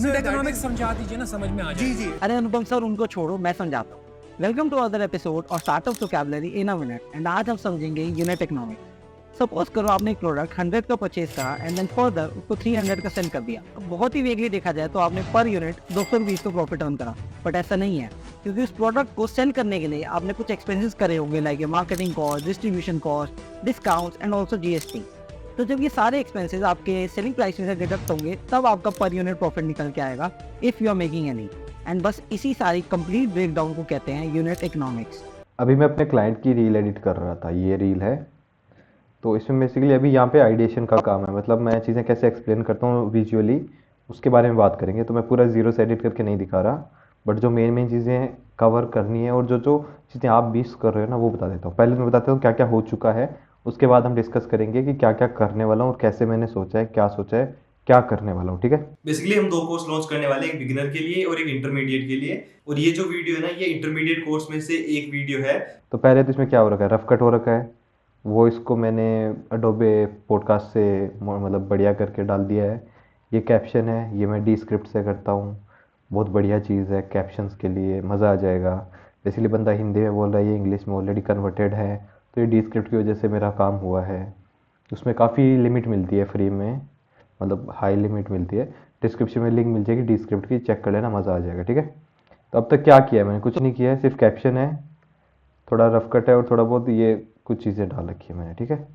Unit economics समझा दीजिए ना, समझ में आ जाए। जी। अरे अनुपम सर, उनको छोड़ो, मैं समझाता हूँ। वेलकम टू अदर एपिसोड और startup vocabulary in a minute. And आज हम समझेंगे यूनिट इकोनॉमिक्स। सपोज करो आपने एक प्रोडक्ट 100 का परचेज करा एंड देन फर्दर उसको 300 का सेल कर दिया। अब बहुत ही वेगली देखा जाए तो आपने पर यूनिट 200 रुपीज को प्रॉफिट अर्न करा, बट ऐसा नहीं है, क्योंकि उस प्रोडक्ट को सेल करने के लिए आपने कुछ एक्सपेंसेस करे होंगे, like marketing cost, distribution cost, discounts and also GST. तो जब ये सारे एक्सपेंसेस आपके सेलिंग प्राइस में से डिडक्ट होंगे, तब आपका पर यूनिट प्रॉफिट निकल के आएगा, if you are making any. And बस इसी सारी कंप्लीट ब्रेकडाउन को कहते हैं यूनिट इकोनॉमिक्स। अभी मैं अपने क्लाइंट की रील एडिट कर रहा था, ये रील है। तो इसमें बेसिकली अभी यहाँ पे आइडिएशन का काम है, मतलब मैं चीज़ें कैसे एक्सप्लेन करता हूँ विजुअली, उसके बारे में बात करेंगे। तो मैं पूरा जीरो से एडिट करके नहीं दिखा रहा, बट जो मेन चीज़ें कवर करनी है और जो जो चीज़ें आप मिस कर रहे हो ना, वो बता देता हूँ। पहले मैं बताता हूँ क्या क्या हो चुका है, उसके बाद हम डिस्कस करेंगे कि क्या क्या करने वाला हूँ और कैसे मैंने सोचा है, क्या सोचा है, क्या करने वाला हूँ। ठीक है, बेसिकली हम 2 कोर्स लॉन्च करने वाले हैं, एक बिगिनर के लिए और एक इंटरमीडिएट के लिए। और ये जो वीडियो है ना, ये इंटरमीडिएट कोर्स में से एक वीडियो है। तो पहले तो इसमें क्या हो रखा है, रफ कट हो रखा है, वो इसको मैंने अडोबे पॉडकास्ट से मतलब बढ़िया करके डाल दिया है। ये कैप्शन है, ये मैं डी स्क्रिप्ट से करता हूँ, बहुत बढ़िया चीज़ है कैप्शंस के लिए, मज़ा आ जाएगा। बेसिकली बंदा हिंदी में बोल रहा है, ये इंग्लिश में ऑलरेडी कन्वर्टेड है, तो ये डी स्क्रिप्ट की वजह से मेरा काम हुआ है। उसमें काफ़ी लिमिट मिलती है फ्री में, मतलब हाई लिमिट मिलती है। डिस्क्रिप्शन में लिंक मिल जाएगी डी स्क्रिप्ट की, चेक कर लेना, मज़ा आ जाएगा। ठीक है, तो अब तक क्या किया है मैंने, कुछ नहीं किया है, सिर्फ कैप्शन है, थोड़ा रफ कट है और थोड़ा बहुत ये कुछ चीज़ें डाल रखी है मैंने। ठीक है,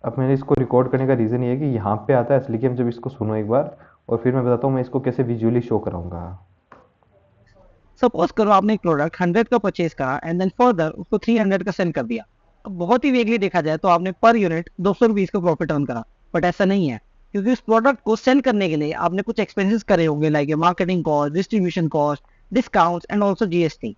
अब मैंने इसको रिकॉर्ड करने का रीज़न ये है कि यहाँ पे आता है इसलिए कि हम जब इसको सुनो एक बार, और फिर मैं बताता हूँ मैं इसको कैसे विजुअली शो कराऊंगा। सपोज करो आपने एक प्रोडक्ट 100 का परचेज करा एंड देन फर्दर उसको 300 का सेल कर दिया। अब बहुत ही वेगली देखा जाए तो आपने पर यूनिट 200 रुपीज को प्रॉफिट अर्न करा, बट ऐसा नहीं है, क्योंकि उस प्रोडक्ट को सेल करने के लिए आपने कुछ एक्सपेंसेस करे होंगे, like marketing cost, distribution cost, discounts and also GST.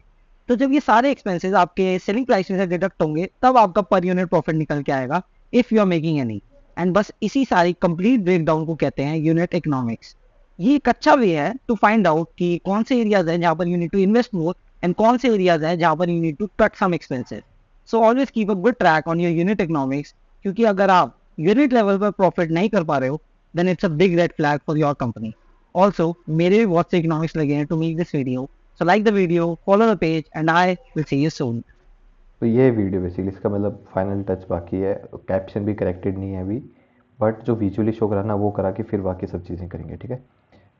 तो जब ये सारे एक्सपेंसेस आपके सेलिंग प्राइस में से डिडक्ट होंगे, तब आपका पर यूनिट प्रॉफिट निकल के आएगा, if you are making any. And बस इसी सारी कंप्लीट ब्रेकडाउन को कहते हैं यूनिट इकोनॉमिक्स। ये एक अच्छा वे है टू फाइंड आउट कि कौन से एरियाज हैं जहाँ पर you need to invest more and कौन से एरियाज हैं जहाँ पर you need to cut some expenses. So always keep a good track on your unit economics, क्योंकि अगर आप यूनिट लेवल पर प्रॉफिट नहीं कर पा रहे हो, then it's a big red flag for your company. Also मेरे भी बहुत से इकोनॉमिक्स लगे हैं to make this video, so like the video, follow the page and I will see you soon. तो ये वीडियो बेसिकली इसका मतलब फाइनल टच बाकी है, कैप्शन भी करेक्टेड नहीं है अभी, बट जो विजुअली शो कराना वो करा के फिर बाकी सब चीज़ें करेंगे। ठीक है,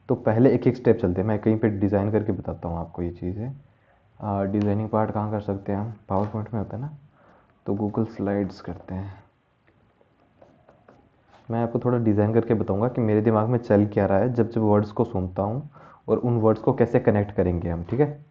तो पहले एक एक स्टेप चलते हैं, मैं कहीं पे डिज़ाइन करके बताता हूँ आपको ये चीज़ें। डिज़ाइनिंग पार्ट कहाँ कर सकते हैं हम, पावर पॉइंट में होता है ना, तो गूगल स्लाइड्स करते हैं। मैं आपको थोड़ा डिज़ाइन करके बताऊंगा कि मेरे दिमाग में चल क्या रहा है जब जब वर्ड्स को सुनता हूँ, और उन वर्ड्स को कैसे कनेक्ट करेंगे हम। ठीक है,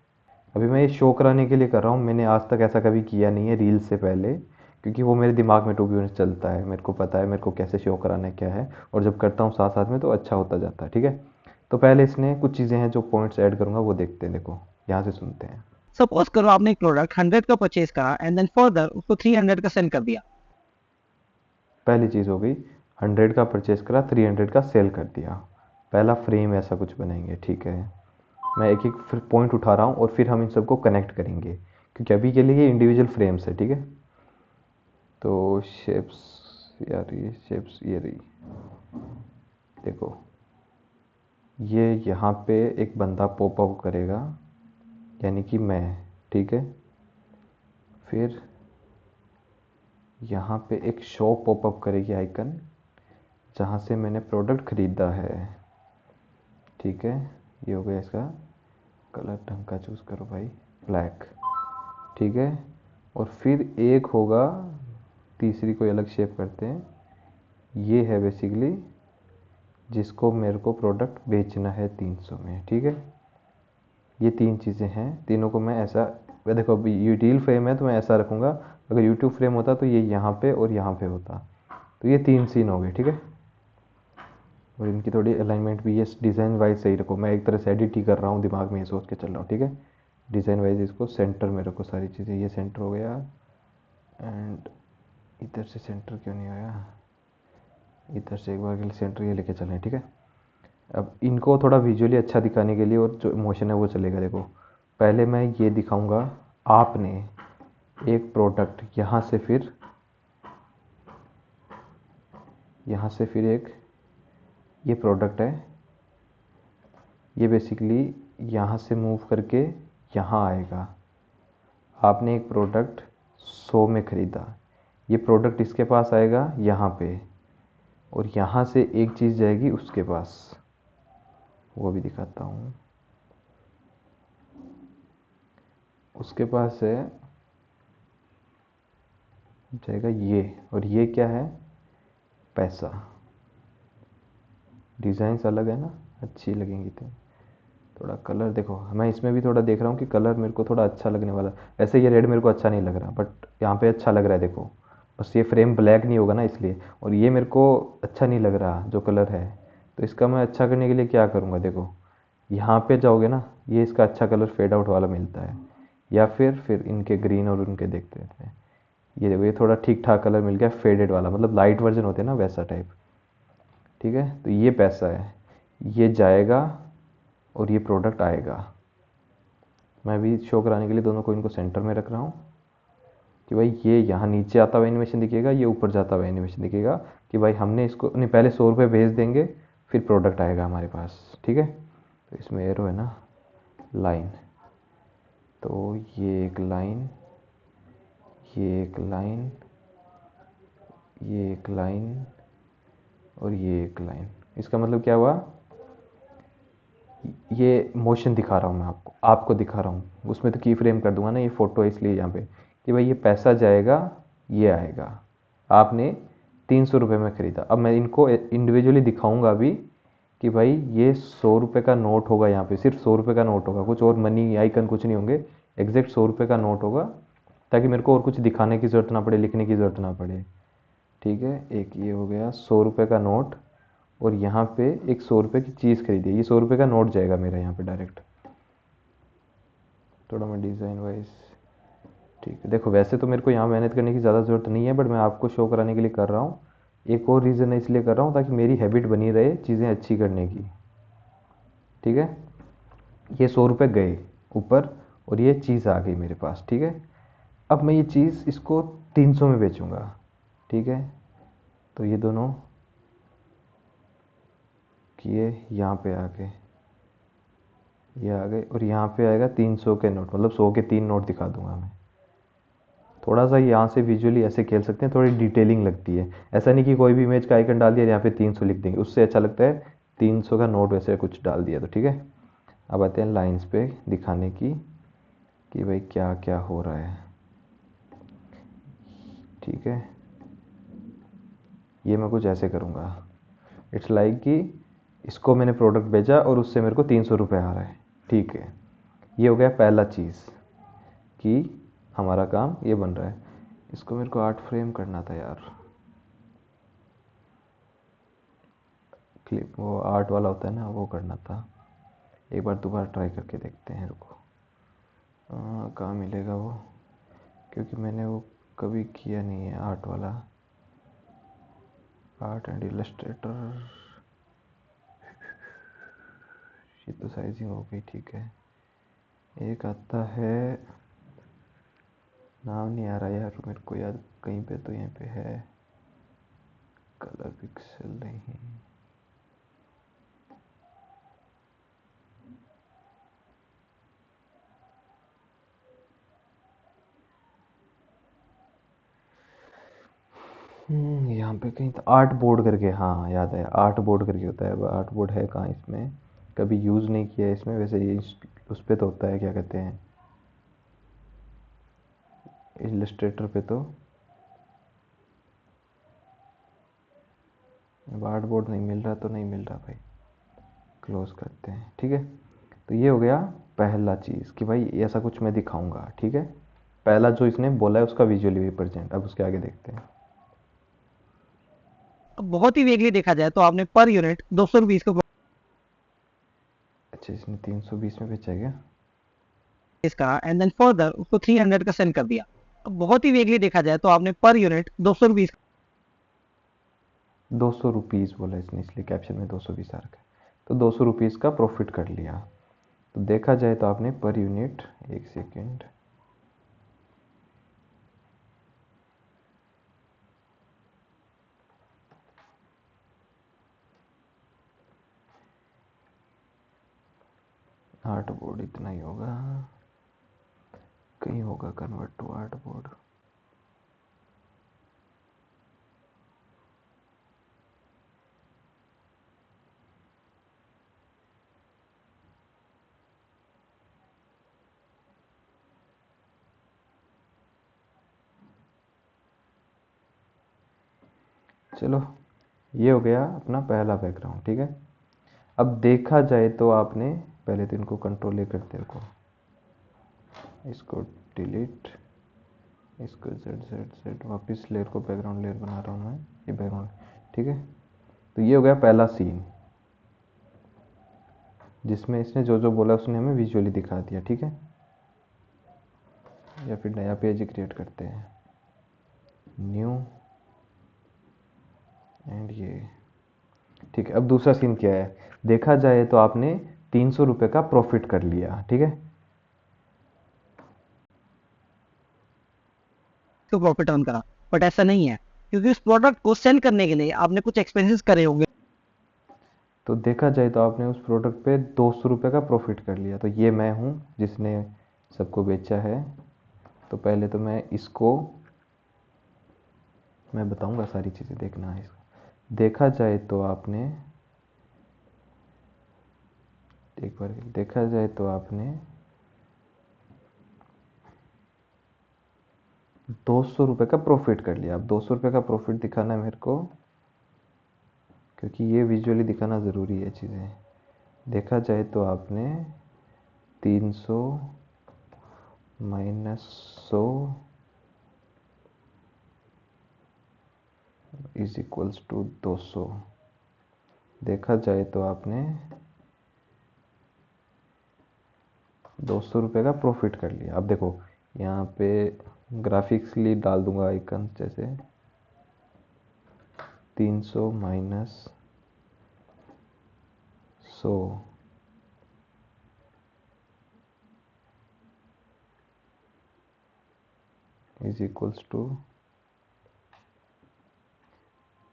अभी मैं ये शो कराने के लिए कर रहा हूँ, मैंने आज तक ऐसा कभी किया नहीं है रील से पहले, क्योंकि वो मेरे दिमाग में टू बी ऑनेस्ट चलता है, मेरे को पता है मेरे को कैसे शो कराना है क्या है, और जब करता हूँ साथ साथ में तो अच्छा होता जाता है। ठीक है, तो पहले इसने कुछ चीज़ें हैं जो पॉइंट्स ऐड करूँगा, वो देखते हैं। देखो यहाँ से सुनते हैं। सपोज करो आपने एक प्रोडक्ट 100 का परचेज करा एंड देन फर्दर उसको 300 का सेल कर दिया। पहली चीज़ हो गई, 100 का परचेज करा, 300 का सेल कर दिया। पहला फ्रेम ऐसा कुछ बनाएंगे। ठीक है, मैं एक एक पॉइंट उठा रहा हूँ और फिर हम इन सबको कनेक्ट करेंगे, क्योंकि अभी के लिए ये इंडिविजुअल फ्रेम्स है। ठीक है, तो शेप्स, यार ये शेप्स ये रही, देखो ये यहाँ पे एक बंदा पॉप अप करेगा, यानी कि मैं। ठीक है, फिर यहाँ पे एक शॉप पॉप अप करेगी आइकन, जहाँ से मैंने प्रोडक्ट ख़रीदा है। ठीक है, ये हो गया, इसका कलर ढंग का चूज़ करो भाई, ब्लैक। ठीक है, और फिर एक होगा, तीसरी कोई अलग शेप करते हैं, ये है बेसिकली जिसको मेरे को प्रोडक्ट बेचना है 300 में। ठीक है, ये तीन चीज़ें हैं, तीनों को मैं ऐसा, देखो अभी ये रील फ्रेम है तो मैं ऐसा रखूँगा, अगर यूट्यूब फ्रेम होता तो ये यहाँ पे और यहाँ पे होता, तो ये तीन सीन हो गए। ठीक है, और इनकी थोड़ी अलाइनमेंट भी ये डिज़ाइन वाइज सही रखो, मैं एक तरह से एडिट ही कर रहा हूँ, दिमाग में ये सोच के चल रहा हूँ। ठीक है, डिज़ाइन वाइज इसको सेंटर में रखो सारी चीज़ें, ये सेंटर हो गया, एंड इधर से सेंटर क्यों नहीं आया, इधर से एक बार के लिए सेंटर ये लेके चलें। ठीक है, अब इनको थोड़ा विजुअली अच्छा दिखाने के लिए और जो इमोशन है वो चलेगा। देखो पहले मैं ये दिखाऊंगा, आपने एक प्रोडक्ट यहाँ से फिर एक ये प्रोडक्ट है, ये बेसिकली यहाँ से मूव करके यहाँ आएगा। आपने एक प्रोडक्ट 100 में ख़रीदा, ये प्रोडक्ट इसके पास आएगा यहाँ पे, और यहाँ से एक चीज़ जाएगी उसके पास, वो भी दिखाता हूँ। उसके पास है जाएगा ये, और ये क्या है, पैसा। डिज़ाइंस अलग है ना, अच्छी लगेंगी तो। थोड़ा कलर देखो, मैं इसमें भी थोड़ा देख रहा हूँ कि कलर मेरे को थोड़ा अच्छा लगने वाला। वैसे ये रेड मेरे को अच्छा नहीं लग रहा, बट यहाँ पे अच्छा लग रहा है देखो। बस ये फ्रेम ब्लैक नहीं होगा ना इसलिए। और ये मेरे को अच्छा नहीं लग रहा जो कलर है, तो इसका मैं अच्छा करने के लिए क्या करूँगा, देखो यहाँ पे जाओगे ना, ये इसका अच्छा कलर फेड आउट वाला मिलता है, या फिर इनके ग्रीन और उनके देखते रहते हैं। ये देखो, ये थोड़ा ठीक ठाक कलर मिल गया, फेडेड वाला, मतलब लाइट वर्जन होते हैं ना वैसा टाइप। ठीक है, तो ये पैसा है, ये जाएगा और ये प्रोडक्ट आएगा। मैं भी शो कराने के लिए दोनों को इनको सेंटर में रख रहा हूँ कि भाई ये यहाँ नीचे आता हुआ एनिमेशन दिखेगा, ये ऊपर जाता हुआ एनिमेशन दिखेगा, कि भाई हमने इसको नहीं, पहले 100 रुपये भेज देंगे, फिर प्रोडक्ट आएगा हमारे पास। ठीक है, तो इसमें एरो है ना, लाइन, तो ये एक लाइन, ये एक लाइन, ये एक लाइन, और ये एक लाइन। इसका मतलब क्या हुआ, ये मोशन दिखा रहा हूँ मैं आपको, दिखा रहा हूँ। उसमें तो की फ्रेम कर दूंगा ना, ये फ़ोटो है इसलिए यहाँ पे, कि भाई ये पैसा जाएगा, ये आएगा। आपने 300 रुपये में ख़रीदा। अब मैं इनको इंडिविजुअली दिखाऊंगा अभी कि भाई ये 100 रुपये का नोट होगा, यहाँ पे सिर्फ 100 रुपये का नोट होगा, कुछ और मनी आइकन कुछ नहीं होंगे, एग्जैक्ट 100 रुपये का नोट होगा, ताकि मेरे को और कुछ दिखाने की ज़रूरत ना पड़े, लिखने की ज़रूरत ना पड़े। ठीक है, एक ये हो गया 100 रुपये का नोट, और यहाँ पे एक 100 रुपये की चीज़ खरीदी है, ये 100 रुपये का नोट जाएगा मेरा यहाँ पे डायरेक्ट। थोड़ा मैं डिज़ाइन वाइज, ठीक है, देखो वैसे तो मेरे को यहाँ मेहनत करने की ज़्यादा ज़रूरत नहीं है, बट मैं आपको शो कराने के लिए कर रहा हूँ। एक और रीज़न है इसलिए कर रहा हूँ, ताकि मेरी हैबिट बनी रहे चीज़ें अच्छी करने की। ठीक है, ये 100 रुपये गए ऊपर, और ये चीज़ आ गई मेरे पास। ठीक है, अब मैं ये चीज़ इसको 300 में बेचूँगा। ठीक है, तो ये दोनों किए, यहाँ पे आ गए, ये आ गए, और यहाँ पे आएगा 300 के नोट, मतलब 100 के 3 नोट दिखा दूंगा मैं। थोड़ा सा यहाँ से विजुअली ऐसे खेल सकते हैं, थोड़ी डिटेलिंग लगती है। ऐसा नहीं कि कोई भी इमेज का आइकन डाल दिया यहाँ पे 300 लिख देंगे, उससे अच्छा लगता है 300 का नोट वैसे कुछ डाल दिया तो। ठीक है, अब आते हैं लाइंस पे दिखाने की कि भाई क्या क्या हो रहा है। ठीक है, ये मैं कुछ ऐसे करूँगा, इट्स लाइक कि इसको मैंने प्रोडक्ट भेजा और उससे मेरे को 300 रुपये आ रहा है। ठीक है, ये हो गया पहला चीज़ कि हमारा काम ये बन रहा है। इसको मेरे को आर्ट फ्रेम करना था यार, क्लिप वो आर्ट वाला होता है ना, वो करना था। एक बार दोबारा ट्राई करके देखते हैं, रुको कहाँ मिलेगा वो, क्योंकि मैंने वो कभी किया नहीं है आर्ट वाला। आर्ट एंड इलस्ट्रेटर, ये तो साइजिंग हो गई। ठीक है, एक आता है, नाम नहीं आ रहा यार मेरे को याद, कहीं पे तो यहाँ पे है, कलर पिक्सल नहीं, यहाँ पे कहीं तो आर्ट बोर्ड करके, हाँ याद है, आर्ट बोर्ड करके होता है। आर्ट बोर्ड है कहाँ इसमें, कभी यूज़ नहीं किया है इसमें वैसे। ये उस पे तो होता है, क्या कहते हैं, इलस्ट्रेटर पे तो। अब आर्ट बोर्ड नहीं मिल रहा तो नहीं मिल रहा भाई, क्लोज करते हैं। ठीक है, तो ये हो गया पहला चीज़ कि भाई ऐसा कुछ मैं दिखाऊंगा। ठीक है, पहला जो इसने बोला है उसका विजुअली रिप्रेजेंट। अब उसके आगे देखते हैं। अब बहुत ही वेगली देखा जाए तो आपने पर यूनिट 200 रुपीज का अच्छा, इसने 320 में बेचा है क्या? परचेज करा एंड देन फर्दर उसको 300 का सेंड कर दिया। अब बहुत ही वेगली देखा जाए तो आपने पर यूनिट 200 रुपीज 200 रुपीज़ बोला इसने, इसलिए कैप्शन में 220 आ रखा है। तो 200 रुपीज़ का प्रॉफिट कर लिया। तो देखा जाए तो आपने पर यूनिट, एक सेकेंड, आर्ट बोर्ड इतना ही होगा, कहीं होगा कन्वर्ट टू आर्ट बोर्ड। चलो ये हो गया अपना पहला बैकग्राउंड, ठीक है। अब देखा जाए तो आपने पहले तो इनको कंट्रोल ले करते रखो, इसको डिलीट, इसको Z वापस लेयर को बैकग्राउंड लेयर बना रहा हूँ मैं, ये बैकग्राउंड, ठीक है। तो ये हो गया पहला सीन जिसमें इसने जो जो बोला उसने हमें विजुअली दिखा दिया, ठीक है। या फिर नया पेज क्रिएट करते हैं, न्यू, एंड ये, ठीक है। अब दूसरा सीन क्या है, देखा जाए तो आपने 300 रुपये का प्रॉफिट कर लिया, ठीक है। तो प्रॉफिट अर्न करा, बट ऐसा नहीं है, क्योंकि उस प्रोडक्ट को सेल करने के लिए आपने कुछ एक्सपेंसेस करे होंगे। तो देखा जाए तो आपने उस प्रोडक्ट पे 200 रुपये का प्रॉफिट कर लिया। तो ये मैं हूँ जिसने सबको बेचा है। तो पहले तो मैं इसको, मैं बताऊंगा सारी चीज़ें, देखना है इसको। देखा जाए तो आपने, एक बार देखा जाए तो आपने 200 रुपये का प्रॉफिट कर लिया। अब 200 रुपये का प्रॉफिट दिखाना है मेरे को, क्योंकि ये विजुअली दिखाना ज़रूरी है चीज़ें। देखा जाए तो आपने 300 माइनस 100 इज इक्वल्स टू 200। देखा जाए तो आपने 200 रुपये का प्रॉफिट कर लिया। अब देखो यहाँ पे ग्राफिक्सली डाल दूंगा आइकन, जैसे 300 माइनस 100 इज इक्वल्स टू,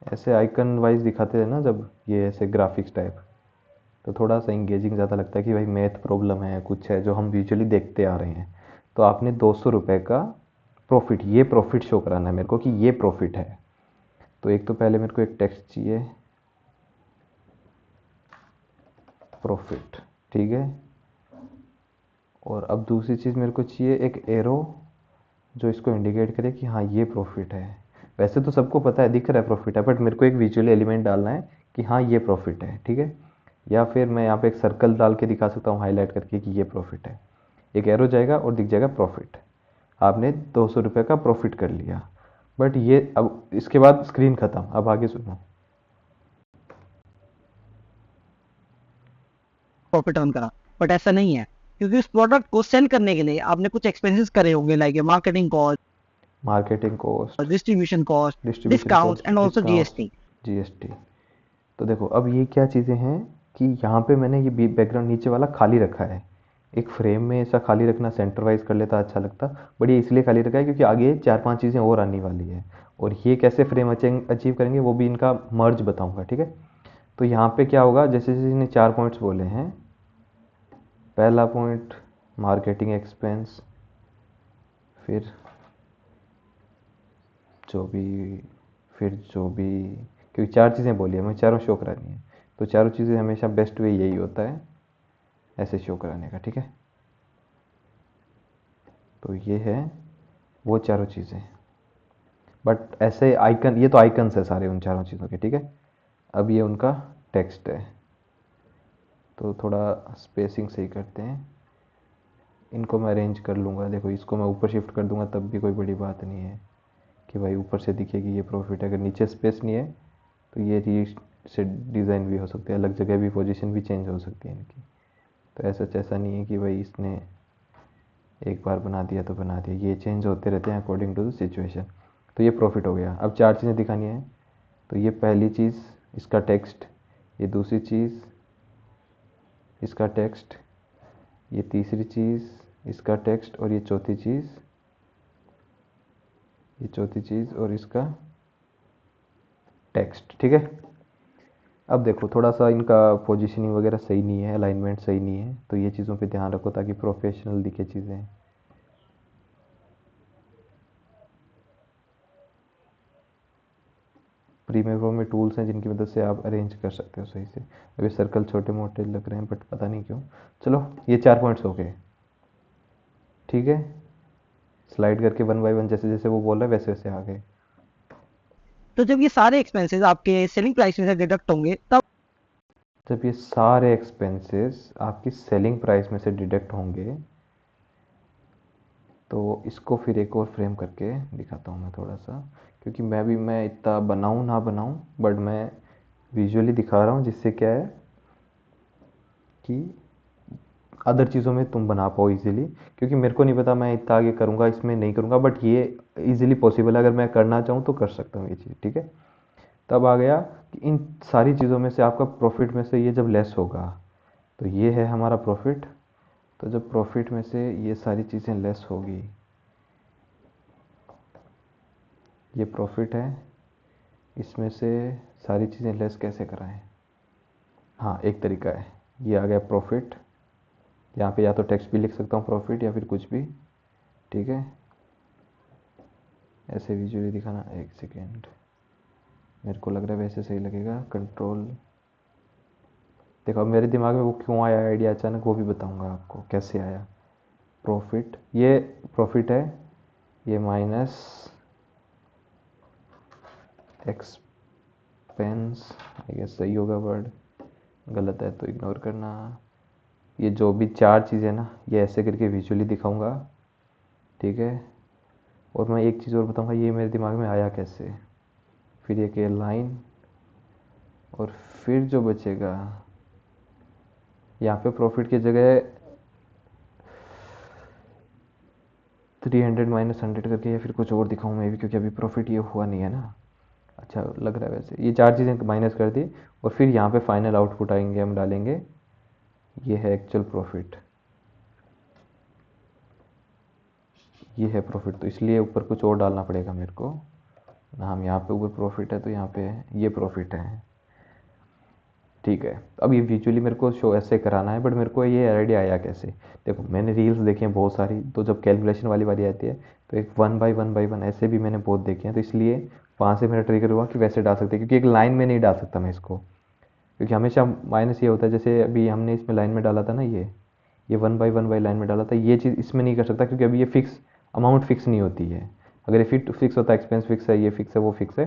ऐसे आइकन वाइज दिखाते हैं ना जब ये ऐसे ग्राफिक्स टाइप, तो थोड़ा सा इंगेजिंग ज़्यादा लगता है कि भाई मैथ प्रॉब्लम है, कुछ है जो हम विजुअली देखते आ रहे हैं। तो आपने 200 रुपये का प्रॉफिट, ये प्रॉफिट शो कराना है मेरे को कि ये प्रॉफिट है। तो एक तो पहले मेरे को एक टेक्स्ट चाहिए, प्रॉफिट, ठीक है। और अब दूसरी चीज़ मेरे को चाहिए एक एरो जो इसको इंडिकेट करे कि हाँ ये प्रॉफिट है। वैसे तो सबको पता है, दिख रहा है प्रॉफिट है, बट मेरे को एक विजुअल एलिमेंट डालना है कि हाँ ये प्रॉफिट है, ठीक है। या फिर मैं यहाँ पे एक सर्कल डाल के दिखा सकता हूँ हाईलाइट करके कि ये प्रॉफिट है। एक एरो जाएगा और दिख जाएगा प्रॉफिट। आपने 200 रुपये का प्रॉफिट कर लिया। बट ये अब इसके बाद स्क्रीन ख़त्म। अब आगे सुनो। प्रॉफिट अर्न करा, बट ऐसा नहीं है, क्योंकि उस प्रोडक्ट को सेल करने के लिए आपने कुछ एक्सपेंसेस करे होंगे, like marketing cost, distribution cost, discounts and also GST. GST. तो देखो अब ये क्या चीज़ें हैं कि यहाँ पे मैंने ये बैकग्राउंड नीचे वाला खाली रखा है। एक फ्रेम में ऐसा खाली रखना सेंटर वाइज कर लेता अच्छा लगता, बट ये इसलिए खाली रखा है क्योंकि आगे 4-5 चीज़ें और आने वाली है, और ये कैसे फ्रेम अचीव करेंगे वो भी इनका मर्ज बताऊंगा, ठीक है। तो यहाँ पे क्या होगा, जैसे जैसे इन्हें 4 पॉइंट्स बोले हैं। पहला पॉइंट मार्केटिंग एक्सपेंस, फिर जो भी फिर जो भी, क्योंकि 4 चीज़ें बोली है, मैं चारों शो करानी है। तो चारों चीज़ें हमेशा बेस्ट वे यही होता है ऐसे शो कराने का, ठीक है। तो ये है वो चारों चीज़ें, बट ऐसे आइकन, ये तो आइकन्स है सारे उन चारों चीज़ों के, ठीक है। अब ये उनका टेक्स्ट है, तो थोड़ा स्पेसिंग सही करते हैं। इनको मैं अरेंज कर लूँगा। देखो इसको मैं ऊपर शिफ्ट कर दूंगा तब भी कोई बड़ी बात नहीं है कि भाई ऊपर से दिखे कि ये प्रॉफिट है। अगर नीचे स्पेस नहीं है तो ये से डिज़ाइन भी हो सकते हैं, अलग जगह भी पोजीशन भी चेंज हो सकती है इनकी। तो ऐसा नहीं है कि भाई इसने एक बार बना दिया तो बना दिया, ये चेंज होते रहते हैं अकॉर्डिंग टू द सिचुएशन। तो ये प्रॉफिट हो गया। अब 4 चीज़ें दिखानी है। तो ये पहली चीज़ इसका टेक्स्ट, ये दूसरी चीज़ इसका टेक्स्ट, ये तीसरी चीज़ इसका टेक्स्ट, और ये चौथी चीज़ और इसका टेक्स्ट, ठीक है। अब देखो थोड़ा सा इनका पोजीशनिंग वगैरह सही नहीं है, अलाइनमेंट सही नहीं है, तो ये चीज़ों पे ध्यान रखो ताकि प्रोफेशनल दिखे चीज़ें। प्रीमियर प्रो में टूल्स हैं जिनकी मदद से आप अरेंज कर सकते हो सही से। अभी सर्कल छोटे मोटे लग रहे हैं बट पता नहीं क्यों। चलो ये 4 पॉइंट्स हो गए, ठीक है। स्लाइड करके 1 बाय 1 जैसे जैसे वो बोल रहा है वैसे वैसे आ गए। तो जब ये सारे एक्सपेंसेस आपके सेलिंग प्राइस में से डिडक्ट होंगे तब जब ये सारे एक्सपेंसेस आपकी सेलिंग प्राइस में से डिडक्ट होंगे, तो इसको फिर एक और फ्रेम करके दिखाता हूँ मैं थोड़ा सा, क्योंकि मैं इतना बनाऊँ ना बनाऊँ बट मैं विजुअली दिखा रहा हूँ, जिससे क्या है कि अदर चीज़ों में तुम बना पाओ इजीली। क्योंकि मेरे को नहीं पता मैं इतना आगे करूँगा इसमें नहीं करूँगा, बट ये इजीली पॉसिबल है, अगर मैं करना चाहूँ तो कर सकता हूँ ये चीज़, ठीक है। तब आ गया कि इन सारी चीज़ों में से आपका प्रॉफिट में से ये जब लेस होगा, तो ये है हमारा प्रॉफिट। तो जब प्रॉफिट में से ये सारी चीज़ें लेस होगी, ये प्रॉफिट है, इसमें से सारी चीज़ें लेस कैसे कराएं। हाँ एक तरीका है, ये आ गया प्रॉफिट, यहाँ पे या तो टेक्स्ट भी लिख सकता हूँ प्रॉफिट या फिर कुछ भी, ठीक है। ऐसे विजुअली दिखाना, एक सेकेंड, मेरे को लग रहा है वैसे सही लगेगा। कंट्रोल, देखो अब मेरे दिमाग में वो क्यों आया आइडिया अचानक, वो भी बताऊंगा आपको कैसे आया। प्रॉफिट, ये प्रॉफिट है, ये माइनस एक्सपेंस, आई गेस सही होगा वर्ड, गलत है तो इग्नोर करना। ये जो भी 4 चीज़ें ना, ये ऐसे करके विजुअली दिखाऊंगा, ठीक है। और मैं एक चीज़ और बताऊंगा ये मेरे दिमाग में आया कैसे। फिर ये के लाइन, और फिर जो बचेगा यहाँ पे प्रॉफिट की जगह 300 माइनस 100 करके या फिर कुछ और दिखाऊँ मैं भी, क्योंकि अभी प्रॉफिट ये हुआ नहीं है ना। अच्छा लग रहा है वैसे, ये 4 चीज़ें माइनस कर दी, और फिर यहाँ पे फाइनल आउटपुट आएंगे, हम डालेंगे ये है एक्चुअल प्रॉफिट, ये है प्रॉफिट। तो इसलिए ऊपर कुछ और डालना पड़ेगा मेरे को ना, हम यहाँ पे ऊपर प्रॉफिट है तो यहाँ पे ये प्रॉफिट है, ठीक है। अब ये विजुअली मेरे को शो ऐसे कराना है, बट मेरे को ये आइडिया आया कैसे। देखो मैंने रील्स देखी हैं बहुत सारी, तो जब कैलकुलेशन वाली बारी आती है तो एक 1 बाय 1 ऐसे भी मैंने बहुत देखे हैं, तो इसलिए वहाँ से मेरा ट्रिगर हुआ कि वैसे डाल सकते हैं, क्योंकि एक लाइन में नहीं डाल सकता मैं इसको, क्योंकि हमेशा माइनस ये होता है। जैसे अभी हमने इसमें लाइन में डाला था ना, ये 1 बाय 1 लाइन में डाला था, ये चीज़ इसमें नहीं कर सकता, क्योंकि अभी ये फिक्स अमाउंट फिक्स नहीं होती है। अगर ये फिक्स होता है, एक्सपेंस फिक्स है, ये फिक्स है, वो फिक्स है,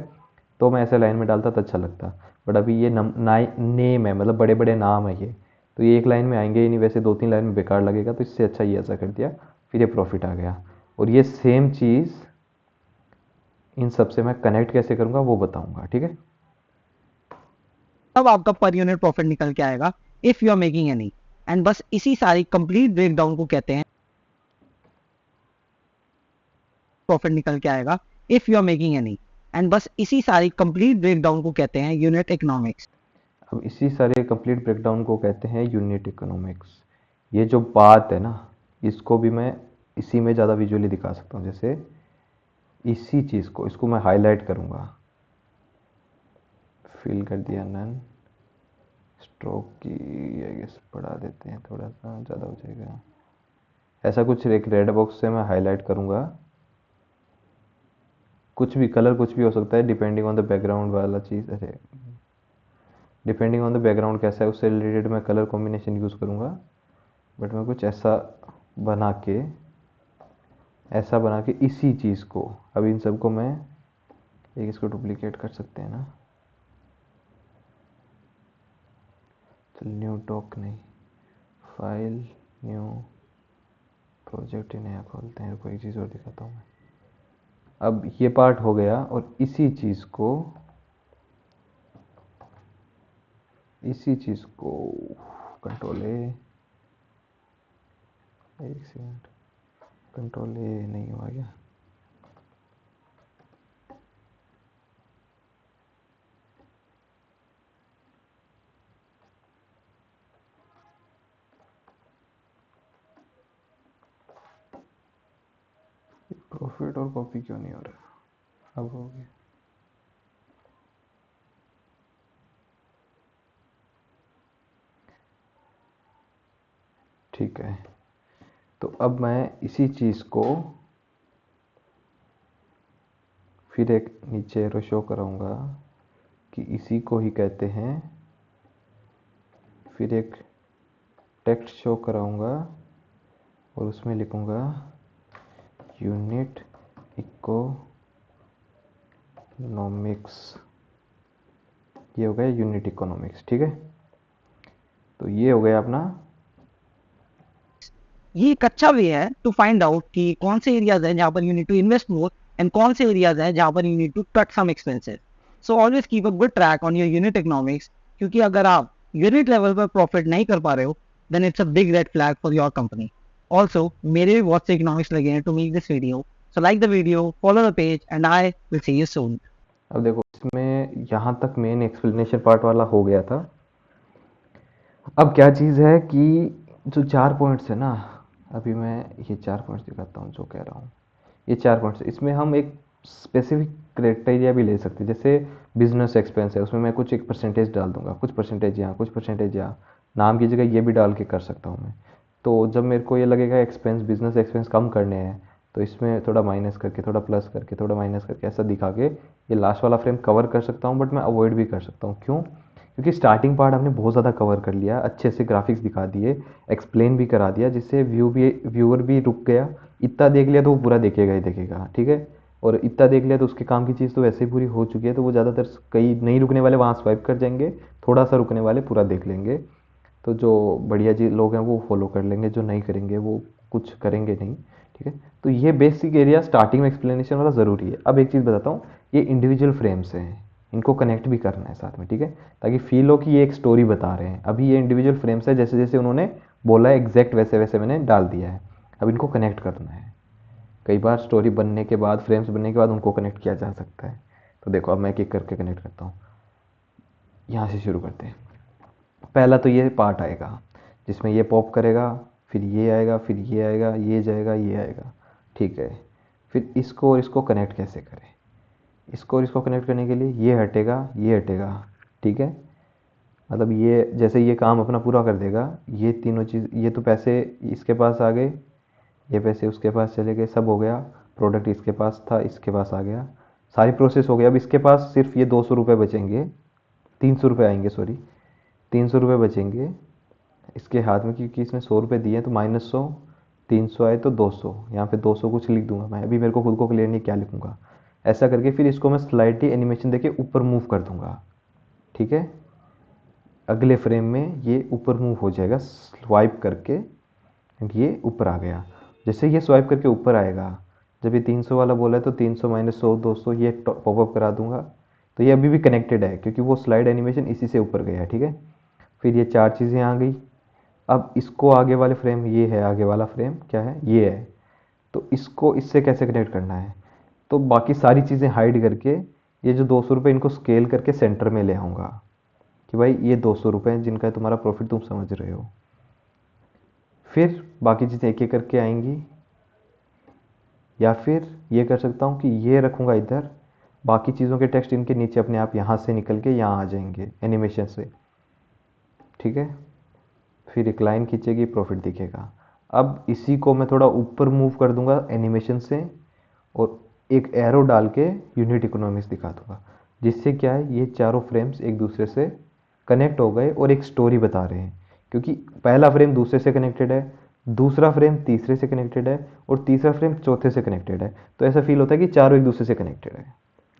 तो मैं ऐसे लाइन में डालता तो अच्छा लगता। बट अभी ये नेम है, मतलब बड़े बड़े नाम है ये, तो ये एक लाइन में आएंगे ही नहीं, वैसे 2-3 लाइन में बेकार लगेगा, तो इससे अच्छा ये ऐसा कर दिया। फिर ये प्रॉफिट आ गया, और ये सेम चीज़ इन सब से मैं कनेक्ट कैसे करूँगा वो बताऊँगा, ठीक है। तब आपका पर यूनिट प्रॉफिट निकल के आएगा if you are making any. And बस इसी सारी कंप्लीट ब्रेकडाउन को कहते हैं प्रॉफिट निकल के आएगा if you are making any. And बस इसी सारी कंप्लीट ब्रेकडाउन को कहते हैं यूनिट इकोनॉमिक्स। अब इसी सारे कंप्लीट ब्रेकडाउन को कहते हैं यूनिट इकोनॉमिक्स। ये जो बात है ना, इसको भी मैं इसी में ज़्यादा विजुअली दिखा सकता हूँ। जैसे इसी चीज़ को, इसको मैं हाईलाइट करूँगा, फिल कर दिया नन, स्ट्रोक की आई गेस बढ़ा देते हैं, थोड़ा सा ज़्यादा हो जाएगा। ऐसा कुछ एक रेड बॉक्स से मैं हाईलाइट करूँगा, कुछ भी कलर कुछ भी हो सकता है डिपेंडिंग ऑन द बैकग्राउंड वाला चीज़। अरे डिपेंडिंग ऑन द बैकग्राउंड कैसा है उससे रिलेटेड मैं कलर कॉम्बिनेशन यूज़ करूँगा। बट मैं कुछ बना के ऐसा बना के इसी चीज़ को, अब इन सबको मैं एक इसको डुप्लीकेट कर सकते हैं ना। चल न्यू डॉक नहीं, फाइल न्यू प्रोजेक्ट ही नया खोलते हैं, कोई चीज़ और दिखाता हूँ मैं। अब ये पार्ट हो गया, और इसी चीज़ को कंट्रोल ए, एक सेकंड, कंट्रोल ए नहीं हुआ क्या। प्रॉफिट और कॉपी क्यों नहीं हो रहा, अब हो गया। ठीक है, तो अब मैं इसी चीज़ को फिर एक नीचे एरो शो कराऊंगा कि इसी को ही कहते हैं, फिर एक टेक्स्ट शो कराऊंगा और उसमें लिखूंगा यूनिट इकोनॉमिक्स। ये हो गया यूनिट इकोनॉमिक्स। ठीक है, तो ये हो गया अपना। ये एक अच्छा वे है टू फाइंड आउट कि कौन से एरियाज हैं जहाँ पर you need to invest more and कौन से एरियाज हैं जहाँ पर you need to cut some expenses. So always keep a good track on your unit economics, क्योंकि अगर आप यूनिट लेवल पर प्रॉफिट नहीं कर पा रहे हो then it's a big red flag for your company. Also मेरे भी बहुत से इकोनॉमिक्स लगे हैं to make this video, so like the video, follow the page and I will see you soon. अब देखो, इसमें यहाँ तक मेन एक्सप्लेनेशन पार्ट वाला हो गया था। अब क्या चीज़ है कि जो 4 पॉइंट्स है ना, अभी मैं ये 4 पॉइंट्स दिखाता हूँ जो कह रहा हूँ। ये 4 पॉइंट्स, इसमें हम एक स्पेसिफिक क्राइटेरिया भी ले सकते हैं। जैसे बिजनेस एक्सपेंस है, उसमें मैं कुछ एक परसेंटेज डाल दूंगा, कुछ परसेंटेज यहाँ, कुछ परसेंटेज यहाँ, नाम की जगह ये भी डाल के कर सकता हूँ मैं। तो जब मेरे को ये लगेगा एक्सपेंस, बिजनेस एक्सपेंस कम करने हैं, तो इसमें थोड़ा माइनस करके, थोड़ा प्लस करके, थोड़ा माइनस करके ऐसा दिखा के ये लास्ट वाला फ्रेम कवर कर सकता हूँ। बट मैं अवॉइड भी कर सकता हूँ। क्यों? क्योंकि स्टार्टिंग पार्ट हमने बहुत ज़्यादा कवर कर लिया, अच्छे से ग्राफिक्स दिखा दिए, एक्सप्लेन भी करा दिया, जिससे व्यूअर भी रुक गया। इतना देख लिया तो वो पूरा देखेगा ही देखेगा। ठीक है, और इतना देख लिया तो उसके काम की चीज़ तो वैसे ही पूरी हो चुकी है, तो वो ज़्यादातर कई नहीं रुकने वाले वहाँ स्वाइप कर जाएंगे, थोड़ा सा रुकने वाले पूरा देख लेंगे। तो जो बढ़िया जी लोग हैं वो फॉलो कर लेंगे, जो नहीं करेंगे वो कुछ करेंगे नहीं। ठीक है, तो ये बेसिक एरिया स्टार्टिंग में एक्सप्लेनेशन वाला ज़रूरी है। अब एक चीज़ बताता हूँ, ये इंडिविजुअल फ्रेम्स हैं, इनको कनेक्ट भी करना है साथ में। ठीक है, ताकि फील हो कि ये एक स्टोरी बता रहे हैं। अभी ये इंडिविजुअल फ्रेम्स है, जैसे जैसे उन्होंने बोला है एग्जैक्ट वैसे वैसे मैंने डाल दिया है। अब इनको कनेक्ट करना है। कई बार स्टोरी बनने के बाद, फ्रेम्स बनने के बाद उनको कनेक्ट किया जा सकता है। तो देखो, अब मैं एक एक करके कनेक्ट करता हूँ। यहाँ से शुरू करते हैं। पहला तो ये पार्ट आएगा जिसमें ये पॉप करेगा, फिर ये आएगा, फिर ये आएगा, ये जाएगा, ये आएगा। ठीक है, फिर इसको और इसको कनेक्ट कैसे करें? इसको और इसको कनेक्ट करने के लिए ये हटेगा, ये हटेगा। ठीक है, मतलब ये जैसे ये काम अपना पूरा कर देगा, ये तीनों चीज़, ये तो पैसे इसके पास आ गए, ये पैसे उसके पास चले गए, सब हो गया। प्रोडक्ट इसके पास था, इसके पास आ गया, सारी प्रोसेस हो गया। अब इसके पास सिर्फ ये 200 रुपये बचेंगे, 300 रुपये आएंगे, सॉरी 300 रुपये बचेंगे इसके हाथ में, क्योंकि इसने 100 रुपये दिए हैं। तो -100, 300 आए तो 200, यहाँ पे 200 कुछ लिख दूंगा मैं। अभी मेरे को खुद को क्लियर नहीं क्या लिखूंगा। ऐसा करके फिर इसको मैं स्लाइडली एनिमेशन देके ऊपर मूव कर दूंगा। ठीक है, अगले फ्रेम में ये ऊपर मूव हो जाएगा स्वाइप करके, ये ऊपर आ गया। जैसे ये स्वाइप करके ऊपर आएगा, जब ये 300 वाला बोला है तो 300 -100 200 ये पॉपअप करा दूंगा। तो ये अभी भी कनेक्टेड है, क्योंकि वो स्लाइड एनिमेशन इसी से ऊपर गया। ठीक है, फिर ये 4 चीज़ें आ गई। अब इसको आगे वाले फ्रेम, ये है आगे वाला फ्रेम, क्या है? ये है। तो इसको इससे कैसे कनेक्ट करना है? तो बाकी सारी चीज़ें हाइड करके ये जो 200 रुपये इनको स्केल करके सेंटर में ले आऊँगा कि भाई ये 200 रुपये जिनका तुम्हारा प्रॉफिट तुम समझ रहे हो। फिर बाकी चीज़ें एक एक करके आएंगी, या फिर ये कर सकता हूँ कि ये रखूँगा इधर, बाकी चीज़ों के टेक्स्ट इनके नीचे अपने आप यहाँ से निकल के यहाँ आ जाएंगे एनिमेशन से। ठीक है, फिर एक लाइन खींचेगी, प्रॉफिट दिखेगा। अब इसी को मैं थोड़ा ऊपर मूव कर दूंगा एनिमेशन से, और एक एरो डाल के यूनिट इकोनॉमिक्स दिखा दूंगा, जिससे क्या है, ये चारों फ्रेम्स एक दूसरे से कनेक्ट हो गए और एक स्टोरी बता रहे हैं। क्योंकि पहला फ्रेम दूसरे से कनेक्टेड है, दूसरा फ्रेम तीसरे से कनेक्टेड है, और तीसरा फ्रेम चौथे से कनेक्टेड है। तो ऐसा फील होता है कि चारों एक दूसरे से कनेक्टेड है।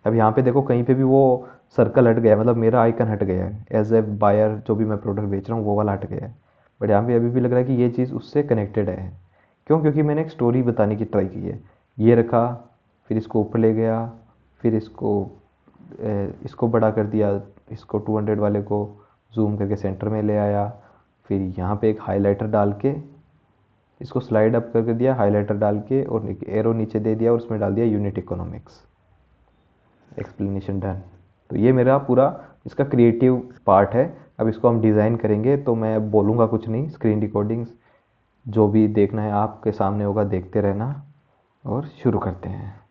अब यहाँ पे देखो, कहीं पे भी वो सर्कल हट गया, मतलब मेरा आइकन हट गया है, एज ए बायर जो भी मैं प्रोडक्ट बेच रहा हूँ वो वाला हट गया है। बट यहाँ पे अभी भी लग रहा है कि ये चीज़ उससे कनेक्टेड है। क्यों? क्योंकि मैंने एक स्टोरी बताने की ट्राई की है। ये रखा, फिर इसको ऊपर ले गया, फिर इसको बड़ा कर दिया, इसको 200 वाले को जूम करके सेंटर में ले आया, फिर यहाँ पे एक हाइलाइटर डाल के इसको स्लाइड अप करके दिया, हाइलाइटर डाल के, और एरो नीचे दे दिया और उसमें डाल दिया यूनिट इकोनॉमिक्स। Explanation done. तो ये मेरा पूरा इसका क्रिएटिव पार्ट है। अब इसको हम डिज़ाइन करेंगे, तो मैं बोलूँगा कुछ नहीं, स्क्रीन रिकॉर्डिंग्स जो भी देखना है आपके सामने होगा, देखते रहना। और शुरू करते हैं।